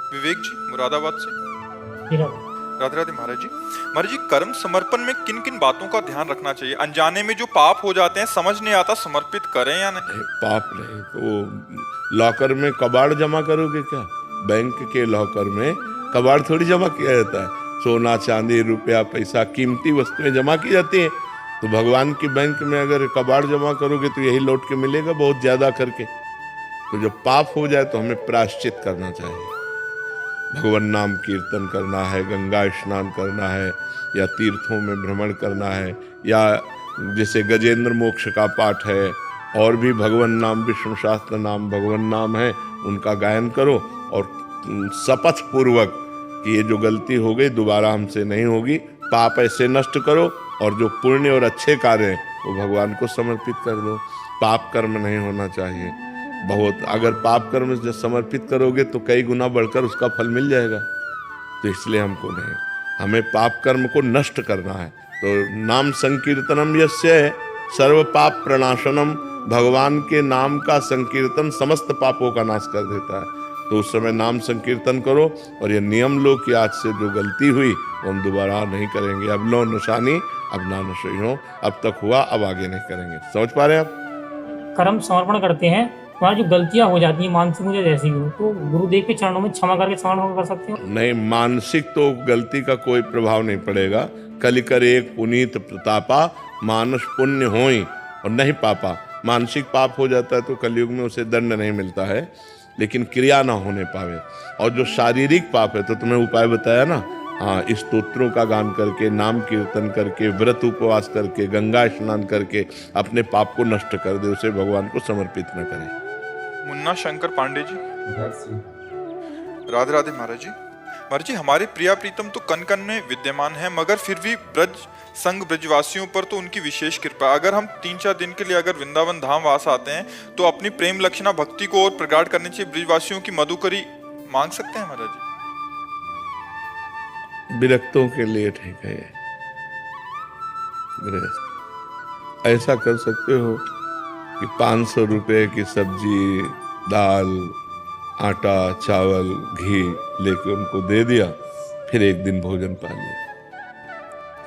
विवेक जी मुरादाबाद से। ठीक है। राधे राधे महाराज जी। महाराज जी, कर्म समर्पण में किन किन बातों का ध्यान रखना चाहिए? अनजाने में जो पाप हो जाते हैं, समझ नहीं आता समर्पित करें या नहीं। पाप नहीं तो वो लॉकर में कबाड़ जमा करोगे क्या? बैंक के लॉकर में कबाड़ थोड़ी जमा किया जाता है। सोना चांदी रुपया पैसा कीमती वस्तुएं जमा की जाती हैं। तो भगवान की बैंक में अगर कबाड़ जमा करोगे तो यही लौट के मिलेगा, बहुत ज्यादा करके। तो जब पाप हो जाए तो हमें प्रायश्चित करना चाहिए। भगवान नाम कीर्तन करना है, गंगा स्नान करना है, या तीर्थों में भ्रमण करना है, या जैसे गजेंद्र मोक्ष का पाठ है, और भी भगवान नाम विष्णु शास्त्र नाम भगवान नाम है, उनका गायन करो और शपथ पूर्वक कि ये जो गलती हो गई दोबारा हमसे नहीं होगी। पाप ऐसे नष्ट करो और जो पुण्य और अच्छे कार्य हैं वो भगवान को समर्पित कर दो। पाप कर्म नहीं होना चाहिए। बहुत अगर पाप कर्म जब समर्पित करोगे तो कई गुना बढ़कर उसका फल मिल जाएगा। तो इसलिए हमको नहीं, हमें पाप कर्म को नष्ट करना है। तो नाम संकीर्तनम यस्य सर्व पाप प्रणाशनम, भगवान के नाम का संकीर्तन समस्त पापों का नाश कर देता है। तो उस समय नाम संकीर्तन करो और ये नियम लो कि आज से जो गलती हुई वो हम दोबारा नहीं करेंगे। अब लो नशानी अब ना नशे हो, अब तक हुआ अब आगे नहीं करेंगे। समझ पा रहे हैं आप? कर्म समर्पण करते हैं, हमारी जो गलतियां हो जाती हैं मानसिक मुझे जैसी हो, तो गुरुदेव के चरणों में क्षमा करके समर्पण कर सकते हो। नहीं, मानसिक तो गलती का कोई प्रभाव नहीं पड़ेगा। कलि कर एक पुनीत प्रतापा, मानस पुण्य होई और नहीं पापा। मानसिक पाप हो जाता है तो कलयुग में उसे दंड नहीं मिलता है, लेकिन क्रिया ना होने पावे। और जो शारीरिक पाप है तो तुम्हें उपाय बताया ना, हाँ, इस स्तोत्रों का गान करके, नाम कीर्तन करके, व्रत उपवास करके, गंगा स्नान करके अपने पाप को नष्ट कर दे, उसे भगवान को समर्पित न करें। मुन्ना शंकर पांडे जी। राधे राधे महाराज जी। महाराज जी, हमारे प्रिया प्रीतम तो कन कन में विद्यमान है, मगर फिर भी ब्रज संग ब्रजवासियों पर तो उनकी विशेष कृपा। अगर हम 3-4 दिन के लिए अगर वृंदावन धाम वास आते हैं तो अपनी प्रेम लक्षणा भक्ति को और प्रगाढ़ करने चाहिए। ब्रजवासियों की मधुकरी मांग सकते हैं महाराज जी? विरक्तों के लिए ठीक है ये। गृहस्थ ऐसा कर सकते हो कि 500 रुपए की सब्जी, दाल, आटा, चावल, घी लेके उनको दे दिया, फिर एक दिन भोजन पा लिया।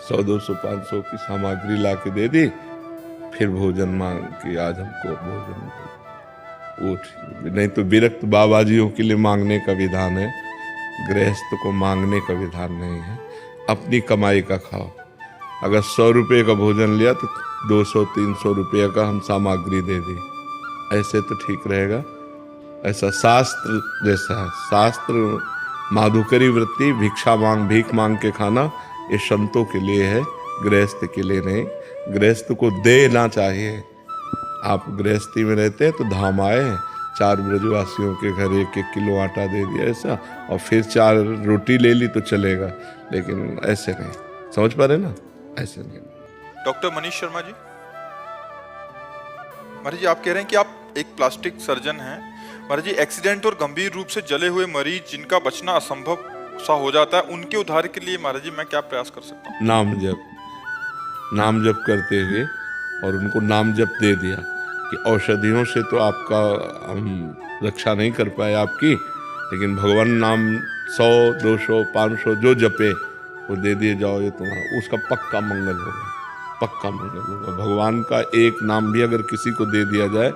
100, 200, 500 की सामग्री ला के दे दी, फिर भोजन मांग कि आज हमको भोजन दो। वो ठीक। नहीं तो विरक्त बाबाजियों के लिए मांगने का विधान है, गृहस्थ को मांगने का विधान नहीं है। अपनी कमाई का खाओ। अगर 100 रुपये का भोजन लिया तो 200-300 रुपये का हम सामग्री दे दी, ऐसे तो ठीक रहेगा। ऐसा शास्त्र जैसा है। शास्त्र माधुकरी वृत्ति, भिक्षा मांग, भीख मांग के खाना, ये संतों के लिए है, गृहस्थ के लिए नहीं। गृहस्थ को देना चाहिए। आप गृहस्थी में रहते हैं तो धाम आए, 4 ब्रजवासियों के घर 1-1 किलो आटा दे दिया ऐसा, और फिर 4 रोटी ले ली तो चलेगा, लेकिन ऐसे नहीं। समझ पा रहे ना? ऐसे नहीं। डॉक्टर मनीष शर्मा जी। महाराज जी, आप कह रहे हैं कि आप एक प्लास्टिक सर्जन हैं। महाराज जी, एक्सीडेंट और गंभीर रूप से जले हुए मरीज जिनका बचना असंभव सा हो जाता है, उनके उद्धार के लिए महाराज जी मैं क्या प्रयास कर सकता हूँ? नाम जप करते हुए, और उनको नाम जप दे दिया कि औषधियों से तो आपका हम रक्षा नहीं कर पाए आपकी, लेकिन भगवान नाम 100, 200, 500 जो जपे वो दे दिए जाओ, ये तुम्हारा उसका पक्का मंगल होगा, पक्का मंगल होगा। भगवान का एक नाम भी अगर किसी को दे दिया जाए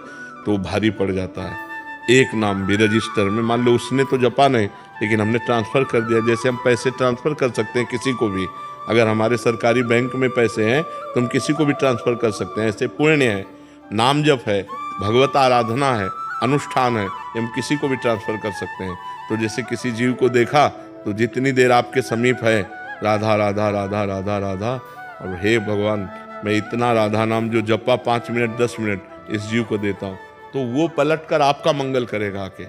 तो भारी पड़ जाता है। एक नाम भी रजिस्टर में, मान लो उसने तो जपा नहीं, लेकिन हमने ट्रांसफ़र कर दिया। जैसे हम पैसे ट्रांसफ़र कर सकते हैं किसी को भी, अगर हमारे सरकारी बैंक में पैसे हैं तो हम किसी को भी ट्रांसफ़र कर सकते हैं। ऐसे पुण्य है, नाम जप है, भगवत आराधना है, अनुष्ठान है, हम किसी को भी ट्रांसफ़र कर सकते हैं। तो जैसे किसी जीव को देखा तो जितनी देर आपके समीप है, राधा राधा राधा राधा राधा, और हे भगवान मैं इतना राधा नाम जो जपा 5 मिनट 10 मिनट इस जीव को देता हूँ, तो वो पलट कर आपका मंगल करेगा आके।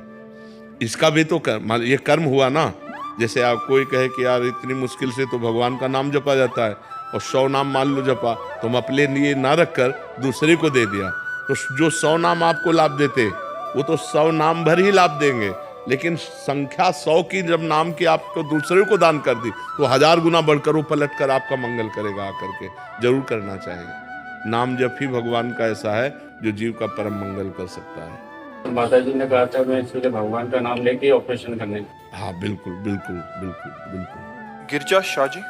इसका भी तो ये कर्म हुआ ना। जैसे आप कोई कहे कि यार इतनी मुश्किल से तो भगवान का नाम जपा जाता है, और 100 नाम मान लो जपा, तो हम अपने लिए ना रख कर दूसरे को दे दिया, तो जो 100 नाम आपको लाभ देते वो तो 100 नाम भर ही लाभ देंगे, लेकिन संख्या 100 की जब नाम की आपको दूसरे को दान कर दी तो 1000 गुना बढ़कर वो पलट कर आपका मंगल करेगा आकर के। जरूर करना चाहिए। नाम जप ही भगवान का ऐसा है जो जीव का परम मंगल कर सकता है। माता जी ने कहा था मैं इसलिए भगवान का नाम लेके ऑपरेशन करने। हाँ बिल्कुल बिल्कुल बिल्कुल बिल्कुल। गिरजा शाह जी।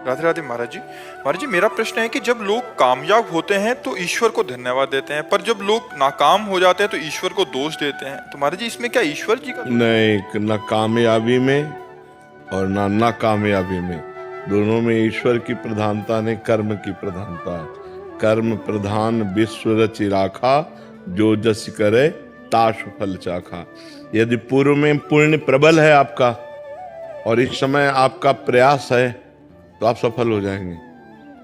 राधे राधे महाराज जी। महाराज जी, मेरा प्रश्न है कि जब लोग कामयाब होते हैं तो ईश्वर को धन्यवाद देते हैं, पर जब लोग नाकाम हो जाते हैं तो ईश्वर को दोष देते हैं, तो महाराज जी इसमें क्या ईश्वर जी का नहीं, न कामयाबी में और ना नाकामयाबी में, दोनों में ईश्वर की प्रधानता नहीं, कर्म की प्रधानता है। कर्म प्रधान विश्व रचि राखा, जो जस करे ताश फल चाखा। यदि पूर्व में पुण्य प्रबल है आपका और इस समय आपका प्रयास है तो आप सफल हो जाएंगे,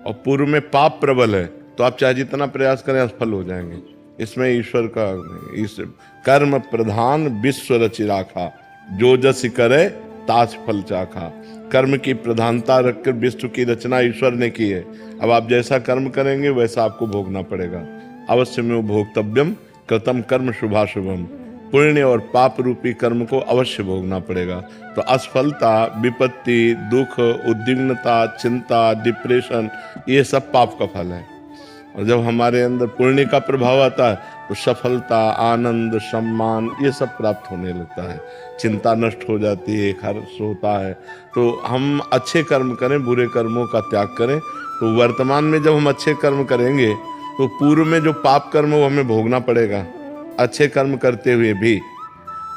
और पूर्व में पाप प्रबल है तो आप चाहे जितना प्रयास करें असफल हो जाएंगे। इसमें ईश्वर का इस कर्म प्रधान विश्व रचि राखा, जो जस करे ताज फल चाखा। कर्म की प्रधानता रखकर विश्व की रचना ईश्वर ने की है। अब आप जैसा कर्म करेंगे वैसा आपको भोगना पड़ेगा। अवश्य में भोक्तव्यम कृतम कर्म शुभाशुभम। पुण्य और पाप रूपी कर्म को अवश्य भोगना पड़ेगा। तो असफलता, विपत्ति, दुख, उद्विग्नता, चिंता, डिप्रेशन, ये सब पाप का फल है। और जब हमारे अंदर पुण्य का प्रभाव आता है तो सफलता, आनंद, सम्मान, ये सब प्राप्त होने लगता है। चिंता नष्ट हो जाती है, हर्ष होता है। तो हम अच्छे कर्म करें, बुरे कर्मों का त्याग करें। तो वर्तमान में जब हम अच्छे कर्म करेंगे तो पूर्व में जो पाप कर्म वो हमें भोगना पड़ेगा, अच्छे कर्म करते हुए भी।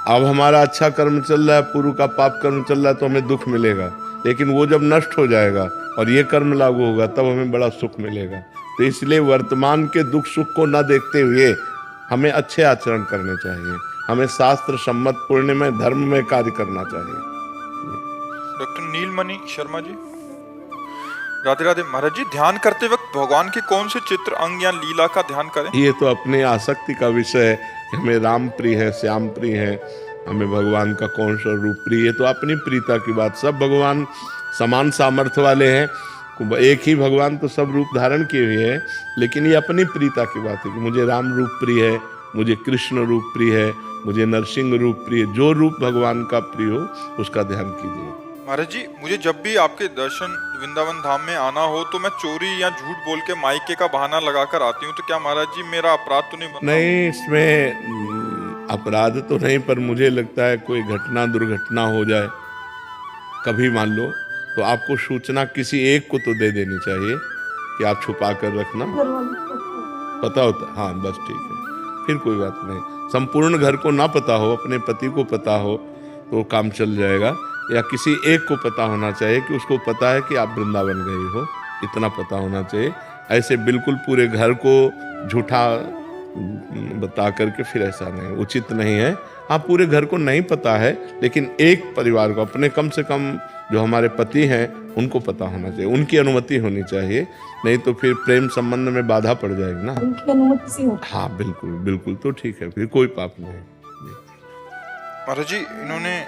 अब हमारा अच्छा कर्म चल रहा है, पूर्व का पाप कर्म चल रहा है, तो हमें दुख मिलेगा। लेकिन वो जब नष्ट हो जाएगा और ये कर्म लागू होगा तब हमें बड़ा सुख मिलेगा। तो इसलिए वर्तमान के दुख सुख को न देखते हुए हमें अच्छे आचरण करने चाहिए। हमें शास्त्र सम्मत पुण्य में, धर्म में कार्य करना चाहिए। डॉक्टर नीलमणि शर्मा जी। राधे राधे महाराज जी, ध्यान करते वक्त भगवान के कौन से चित्र, अंग या लीला का ध्यान करें? ये तो अपने आसक्ति का विषय है कि हमें राम प्रिय है, श्याम प्रिय है, हमें भगवान का कौन सा रूप प्रिय है, तो अपनी प्रियता की बात। सब भगवान समान सामर्थ्य वाले हैं, एक ही भगवान तो सब रूप धारण किए हुए हैं, लेकिन ये अपनी प्रियता की बात है कि मुझे राम रूप प्रिय है, मुझे कृष्ण रूप प्रिय है, मुझे नरसिंह रूप प्रिय। जो रूप भगवान का प्रिय हो उसका ध्यान कीजिए। महाराज जी, मुझे जब भी आपके दर्शन वृंदावन धाम में आना हो तो मैं चोरी या झूठ बोल के मायके का बहाना लगाकर आती हूँ, तो क्या महाराज जी मेरा अपराध तो नहीं बनता? नहीं, इसमें अपराध तो नहीं, पर मुझे लगता है कोई घटना दुर्घटना हो जाए कभी मान लो, तो आपको सूचना किसी एक को तो दे देनी चाहिए कि आप छुपा कर रखना। पता होता, हाँ बस ठीक है, फिर कोई बात नहीं। संपूर्ण घर को ना पता हो, अपने पति को पता हो तो काम चल जाएगा, या किसी एक को पता होना चाहिए कि उसको पता है कि आप वृंदावन गए हो, इतना पता होना चाहिए। ऐसे बिल्कुल पूरे घर को झूठा बता करके फिर ऐसा नहीं, उचित नहीं है। हाँ, पूरे घर को नहीं पता है, लेकिन एक परिवार को, अपने कम से कम जो हमारे पति हैं उनको पता होना चाहिए, उनकी अनुमति होनी चाहिए, नहीं तो फिर प्रेम संबंध में बाधा पड़ जाएगी ना। उनकी अनुमति से हो। हाँ बिल्कुल बिल्कुल, तो ठीक है, फिर कोई पाप नहीं। महाराज जी, इन्होंने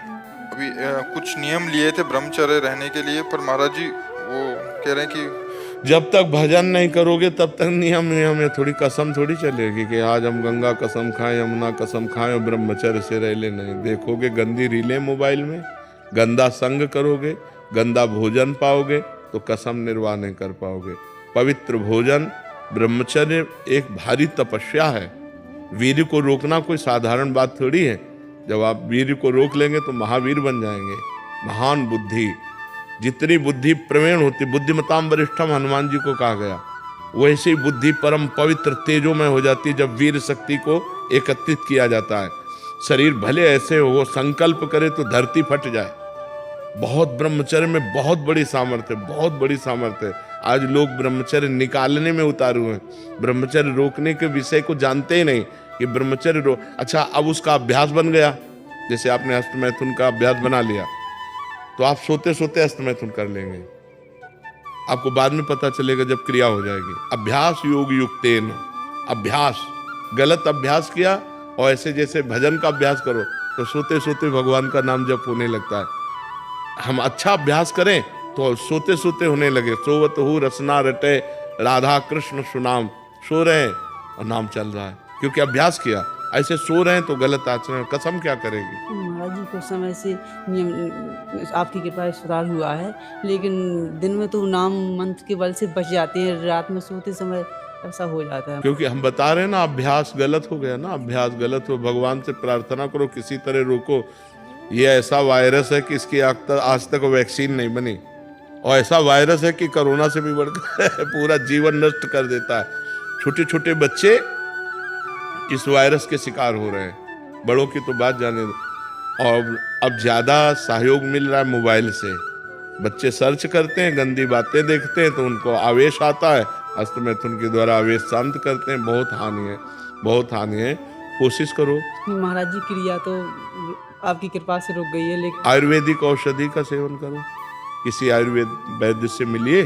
अभी कुछ नियम लिए थे ब्रह्मचर्य रहने के लिए, पर महाराज जी वो कह रहे हैं कि जब तक भजन नहीं करोगे तब तक नियम में थोड़ी कसम थोड़ी चलेगी कि आज हम गंगा कसम खाएं, यमुना कसम खाएं और ब्रह्मचर्य से रह ले। नहीं, देखोगे गंदी रीलें मोबाइल में, गंदा संग करोगे, गंदा भोजन पाओगे तो कसम निर्वाह नहीं कर पाओगे। पवित्र भोजन, ब्रह्मचर्य एक भारी तपस्या है। वीर को रोकना कोई साधारण बात थोड़ी है। जब आप वीर को रोक लेंगे तो महावीर बन जाएंगे। महान बुद्धि, जितनी बुद्धि प्रवीण होती, बुद्धिमताम वरिष्ठम हनुमान जी को कहा गया, वैसे ही बुद्धि परम पवित्र तेजोमय हो जाती है जब वीर शक्ति को एकत्रित किया जाता है। शरीर भले ऐसे हो, संकल्प करे तो धरती फट जाए। बहुत ब्रह्मचर्य में बहुत बड़ी सामर्थ्य, बहुत बड़ी सामर्थ्य। आज लोग ब्रह्मचर्य निकालने में उतारू हैं, ब्रह्मचर्य रोकने के विषय को जानते ही नहीं कि ब्रह्मचर्य अच्छा, अब उसका अभ्यास बन गया। जैसे आपने हस्तमैथुन का अभ्यास बना लिया तो आप सोते सोते हस्तमैथुन कर लेंगे, आपको बाद में पता चलेगा जब क्रिया हो जाएगी। अभ्यास योग युक्तेन, अभ्यास, गलत अभ्यास किया और ऐसे जैसे भजन का अभ्यास करो तो सोते सोते भगवान का नाम जप होने लगता है। हम अच्छा अभ्यास करें तो सोते सोते होने लगे। सोवत हो रसना रटे राधा कृष्ण सुनाम, सो रहे हैं और नाम चल रहा है क्योंकि अभ्यास किया। ऐसे सो रहे हैं तो गलत आचरण, कसम क्या करेगी। महाराज जी कुछ समय से नियम आपकी कृपा से सुधार हुआ है, लेकिन दिन में तो नाम मंत्र के बल से बच जाते हैं, रात में सोते समय ऐसा हो जाता है। क्योंकि हम बता रहे हैं ना, अभ्यास गलत हो गया ना, अभ्यास गलत हो। भगवान से प्रार्थना करो किसी तरह रोको। ये ऐसा वायरस है कि इसकी आज तक वैक्सीन नहीं बनी, और ऐसा वायरस है कि कोरोना से भी बढ़कर पूरा जीवन नष्ट कर देता है। छोटे छोटे बच्चे इस वायरस के शिकार हो रहे हैं, बड़ों की तो बात जाने दो। और अब ज्यादा सहयोग मिल रहा है मोबाइल से। बच्चे सर्च करते हैं, गंदी बातें देखते हैं, तो उनको आवेश आता है, हस्तमैथुन के द्वारा आवेश शांत करते हैं। बहुत हानि है, बहुत हानि है। कोशिश करो। महाराज जी क्रिया तो आपकी कृपा से रुक गई है, लेकिन आयुर्वेदिक औषधि का सेवन करो, किसी आयुर्वेद वैद्य से मिलिए,